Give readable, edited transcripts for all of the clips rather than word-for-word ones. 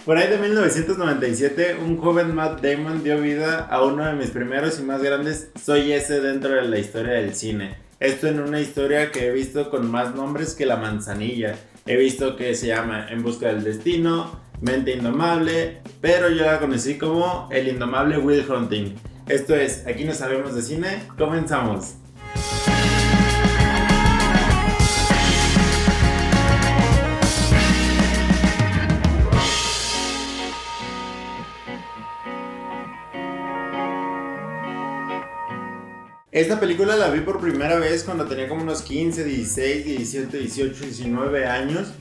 Por ahí de 1997, un joven Matt Damon dio vida a uno de mis primeros y más grandes soy ese dentro de la historia del cine. Esto en una historia que he visto con más nombres que La Manzanilla. He visto que se llama En Busca del Destino, Mente Indomable, pero yo la conocí como El Indomable Will Hunting. Esto es, aquí no sabemos de cine, comenzamos. Esta película la vi por primera vez cuando tenía como unos 15, 16, 17, 18, 19 años.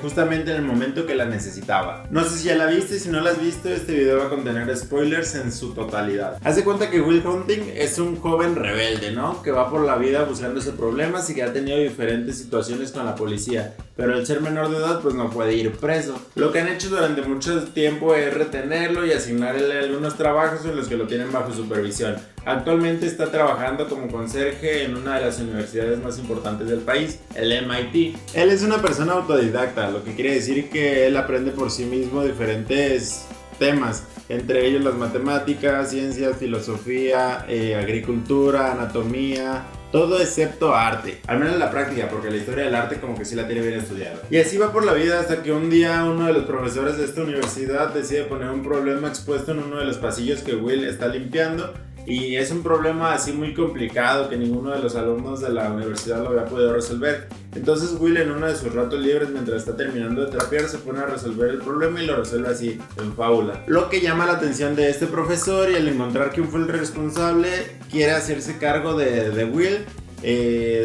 Justamente en el momento que la necesitaba. No sé si ya la viste, si no la has visto, este video va a contener spoilers en su totalidad. Haz de cuenta que Will Hunting es un joven rebelde, ¿no? Que va por la vida buscándose problemas y que ha tenido diferentes situaciones con la policía. Pero al ser menor de edad, pues no puede ir preso. Lo que han hecho durante mucho tiempo es retenerlo y asignarle algunos trabajos en los que lo tienen bajo supervisión. Actualmente está trabajando como conserje en una de las universidades más importantes del país, el MIT. Él es una persona autodidacta, lo que quiere decir que él aprende por sí mismo diferentes temas, entre ellos las matemáticas, ciencias, filosofía, agricultura, anatomía, todo excepto arte, al menos en la práctica, porque la historia del arte como que sí la tiene bien estudiada. Y así va por la vida hasta que un día uno de los profesores de esta universidad decide poner un problema expuesto en uno de los pasillos que Will está limpiando. Y es un problema así muy complicado que ninguno de los alumnos de la universidad lo había podido resolver. Entonces Will en uno de sus ratos libres, mientras está terminando de trapear, se pone a resolver el problema y lo resuelve así, en fábula. Lo que llama la atención de este profesor, y al encontrar quién fue el responsable, quiere hacerse cargo de Will,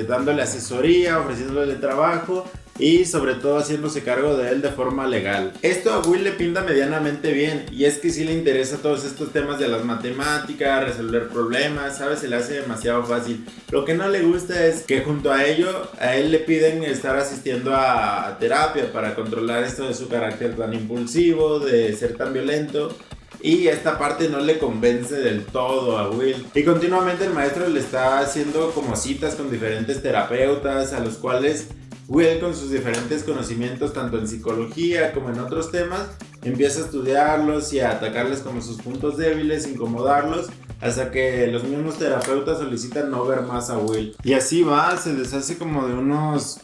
dándole asesoría, ofreciéndole trabajo y sobre todo haciéndose cargo de él de forma legal. Esto a Will le pinta medianamente bien, y es que sí le interesa todos estos temas de las matemáticas, resolver problemas, ¿sabes? Se le hace demasiado fácil. Lo que no le gusta es que junto a ello, a él le piden estar asistiendo a terapia para controlar esto de su carácter tan impulsivo, de ser tan violento. Y esta parte no le convence del todo a Will. Y continuamente el maestro le está haciendo como citas con diferentes terapeutas, a los cuales Will, con sus diferentes conocimientos tanto en psicología como en otros temas, empieza a estudiarlos y a atacarles como sus puntos débiles, incomodarlos, hasta que los mismos terapeutas solicitan no ver más a Will. Y así va, se deshace como de unos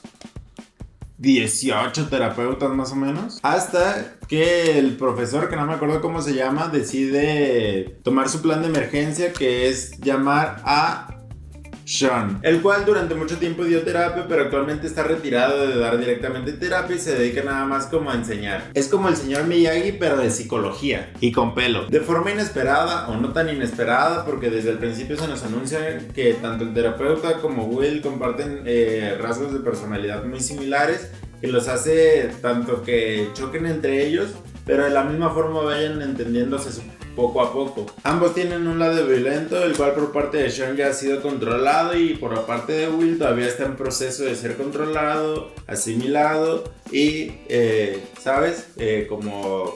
18 terapeutas más o menos, hasta que el profesor, que no me acuerdo cómo se llama, decide tomar su plan de emergencia, que es llamar a Sean, el cual durante mucho tiempo dio terapia, pero actualmente está retirado de dar directamente terapia y se dedica nada más como a enseñar. Es como el señor Miyagi, pero de psicología y con pelo. De forma inesperada o no tan inesperada, porque desde el principio se nos anuncia que tanto el terapeuta como Will comparten rasgos de personalidad muy similares, que los hace tanto que choquen entre ellos, pero de la misma forma vayan entendiéndose poco a poco. Ambos tienen un lado violento, el cual por parte de Sean ya ha sido controlado, y por la parte de Will todavía está en proceso de ser controlado, asimilado y, ¿sabes? Como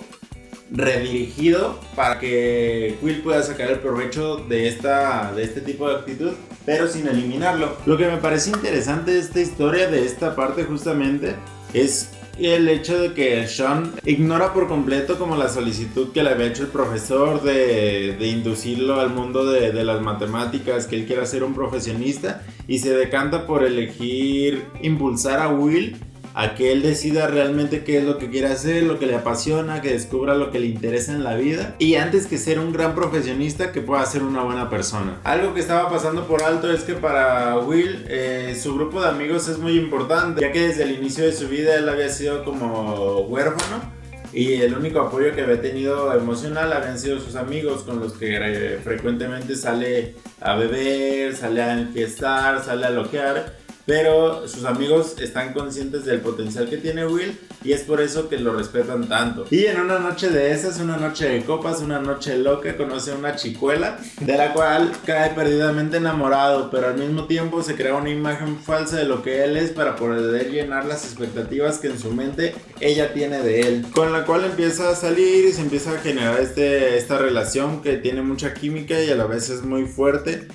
redirigido para que Will pueda sacar el provecho de este tipo de actitud, pero sin eliminarlo. Lo que me parece interesante de esta historia, de esta parte justamente, es el hecho de que Sean ignora por completo como la solicitud que le había hecho el profesor de inducirlo al mundo de las matemáticas, que él quiera ser un profesionista, y se decanta por elegir impulsar a Will a que él decida realmente qué es lo que quiere hacer, lo que le apasiona, que descubra lo que le interesa en la vida, y antes que ser un gran profesionista, que pueda ser una buena persona. Algo que estaba pasando por alto es que para Will su grupo de amigos es muy importante, ya que desde el inicio de su vida él había sido como huérfano, y el único apoyo que había tenido emocional habían sido sus amigos, con los que frecuentemente sale a beber, sale a enfiestar, sale a loquear. Pero sus amigos están conscientes del potencial que tiene Will, y es por eso que lo respetan tanto. Y en una noche de esas, una noche de copas, una noche loca, conoce a una chicuela de la cual cae perdidamente enamorado, pero al mismo tiempo se crea una imagen falsa de lo que él es para poder llenar las expectativas que en su mente ella tiene de él, con la cual empieza a salir y se empieza a generar esta relación que tiene mucha química y a la vez es muy fuerte.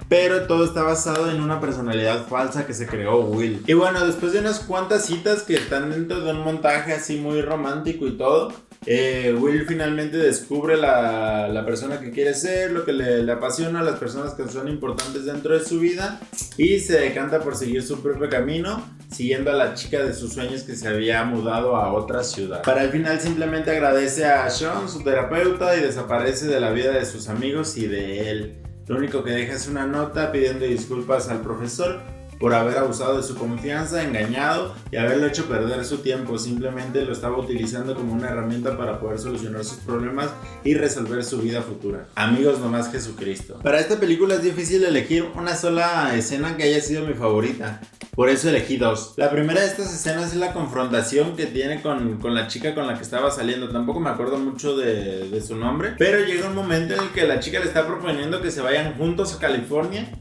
Pero todo está basado en una personalidad falsa que se creó Will. Y bueno, después de unas cuantas citas que están dentro de un montaje así muy romántico y todo, Will finalmente descubre la persona que quiere ser, lo que le apasiona, las personas que son importantes dentro de su vida, y se decanta por seguir su propio camino, siguiendo a la chica de sus sueños que se había mudado a otra ciudad. Para el final simplemente agradece a Sean, su terapeuta, y desaparece de la vida de sus amigos y de él. Lo único que deja es una nota pidiendo disculpas al profesor por haber abusado de su confianza, engañado y haberlo hecho perder su tiempo. Simplemente lo estaba utilizando como una herramienta para poder solucionar sus problemas y resolver su vida futura. Amigos, nomás Jesucristo. Para esta película es difícil elegir una sola escena que haya sido mi favorita. Por eso elegí dos. La primera de estas escenas es la confrontación que tiene con la chica con la que estaba saliendo. Tampoco me acuerdo mucho de su nombre, pero llega un momento en el que la chica le está proponiendo que se vayan juntos a California.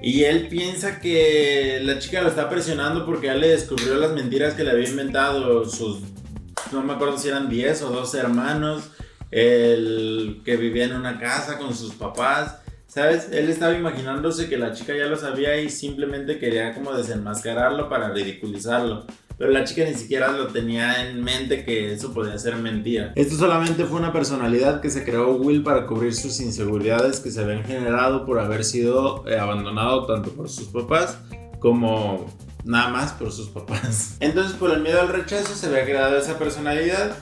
Y él piensa que la chica lo está presionando porque ya le descubrió las mentiras que le había inventado no me acuerdo si eran 10 o 12 hermanos, el que vivía en una casa con sus papás, ¿sabes? Él estaba imaginándose que la chica ya lo sabía y simplemente quería como desenmascararlo para ridiculizarlo. Pero la chica ni siquiera lo tenía en mente que eso podía ser mentira. Esto solamente fue una personalidad que se creó Will para cubrir sus inseguridades que se habían generado por haber sido abandonado tanto por sus papás como nada más por sus papás. Entonces, por el miedo al rechazo se había creado esa personalidad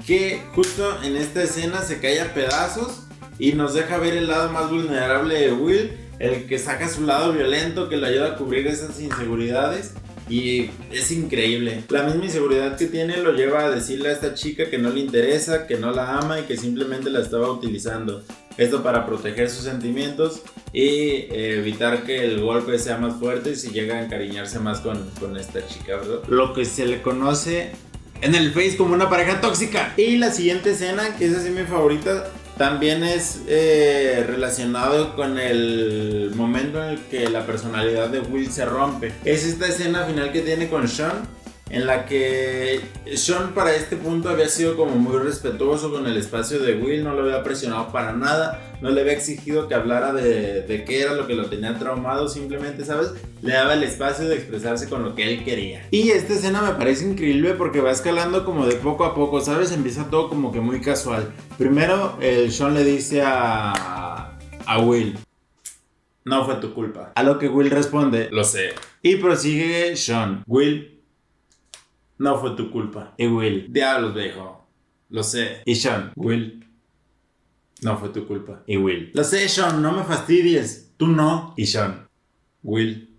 que justo en esta escena se cae a pedazos y nos deja ver el lado más vulnerable de Will, el que saca su lado violento, que le ayuda a cubrir esas inseguridades. Y es increíble. La misma inseguridad que tiene lo lleva a decirle a esta chica que no le interesa, que no la ama y que simplemente la estaba utilizando. Esto para proteger sus sentimientos y evitar que el golpe sea más fuerte y si llega a encariñarse más con esta chica, ¿verdad? Lo que se le conoce en el Face como una pareja tóxica. Y la siguiente escena, que es así mi favorita, también es relacionado con el momento en el que la personalidad de Will se rompe. Es esta escena final que tiene con Sean, en la que Sean para este punto había sido como muy respetuoso con el espacio de Will, no lo había presionado para nada, no le había exigido que hablara de qué era lo que lo tenía traumado, simplemente, ¿sabes? Le daba el espacio de expresarse con lo que él quería. Y esta escena me parece increíble porque va escalando como de poco a poco, ¿sabes? Empieza todo como que muy casual. Primero, el Sean le dice a Will: no fue tu culpa. A lo que Will responde: lo sé. Y prosigue Sean: Will, no fue tu culpa. Y Will: diablos, viejo, lo sé. Y Sean: Will, no fue tu culpa. Y Will: lo sé, Sean, no me fastidies. Tú no. Y Sean: Will,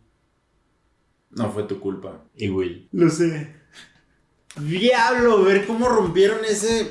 no fue tu culpa. Y Will: lo sé. Diablo, ver cómo rompieron ese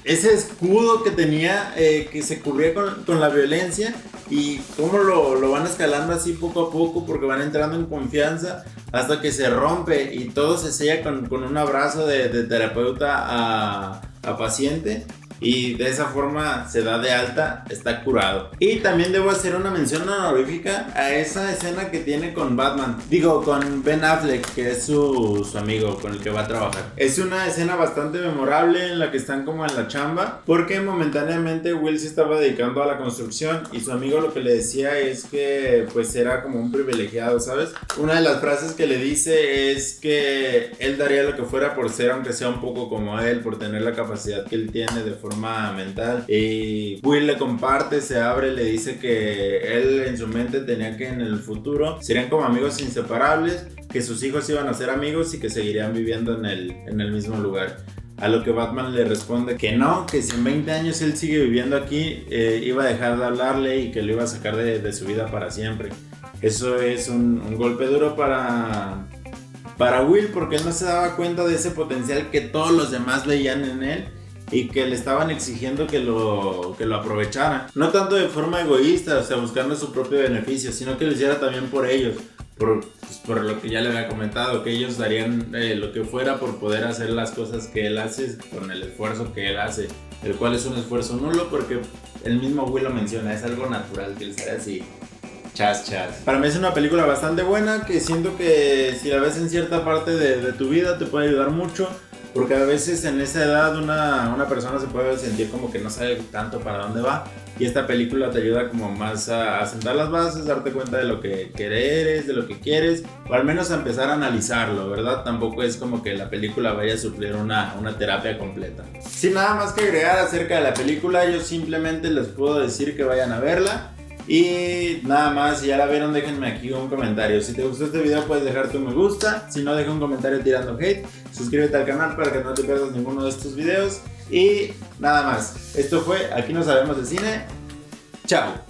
escudo que tenía, que se cubría con la violencia, y cómo lo van escalando así poco a poco porque van entrando en confianza hasta que se rompe y todo se sella con un abrazo de terapeuta a paciente. Y de esa forma se da de alta, está curado. Y también debo hacer una mención honorífica a esa escena que tiene con Batman. Digo, con Ben Affleck, que es su amigo con el que va a trabajar. Es una escena bastante memorable en la que están como en la chamba, porque momentáneamente Will se estaba dedicando a la construcción y su amigo lo que le decía es que pues era como un privilegiado, ¿sabes? Una de las frases que le dice es que él daría lo que fuera por ser, aunque sea un poco como él, por tener la capacidad que él tiene de forma mental. Y Will le comparte, se abre, le dice que él en su mente tenía que en el futuro serían como amigos inseparables, que sus hijos iban a ser amigos y que seguirían viviendo en el mismo lugar. A lo que Batman le responde que no, que si en 20 años él sigue viviendo aquí, iba a dejar de hablarle y que lo iba a sacar de su vida para siempre. Eso es un golpe duro para Will, porque él no se daba cuenta de ese potencial que todos los demás veían en él y que le estaban exigiendo que lo aprovechara. No tanto de forma egoísta, o sea, buscando su propio beneficio, sino que lo hiciera también por ellos. Por lo que ya le había comentado, que ellos darían lo que fuera por poder hacer las cosas que él hace con el esfuerzo que él hace, el cual es un esfuerzo nulo porque el mismo Will lo menciona, es algo natural que él sea así. Chas. Para mí es una película bastante buena que siento que si la ves en cierta parte de tu vida te puede ayudar mucho. porque a veces en esa edad una persona se puede sentir como que no sabe tanto para dónde va, y esta película te ayuda como más a sentar las bases, darte cuenta de lo que eres, de lo que quieres, o al menos a empezar a analizarlo, ¿verdad? Tampoco es como que la película vaya a suplir una terapia completa. Sin nada más que agregar acerca de la película, yo simplemente les puedo decir que vayan a verla. Y nada más, si ya la vieron, déjenme aquí un comentario. Si te gustó este video, puedes dejarte un me gusta. Si no, deja un comentario tirando hate. Suscríbete al canal para que no te pierdas ninguno de estos videos. Y nada más, esto fue Aquí no sabemos de cine. Chao.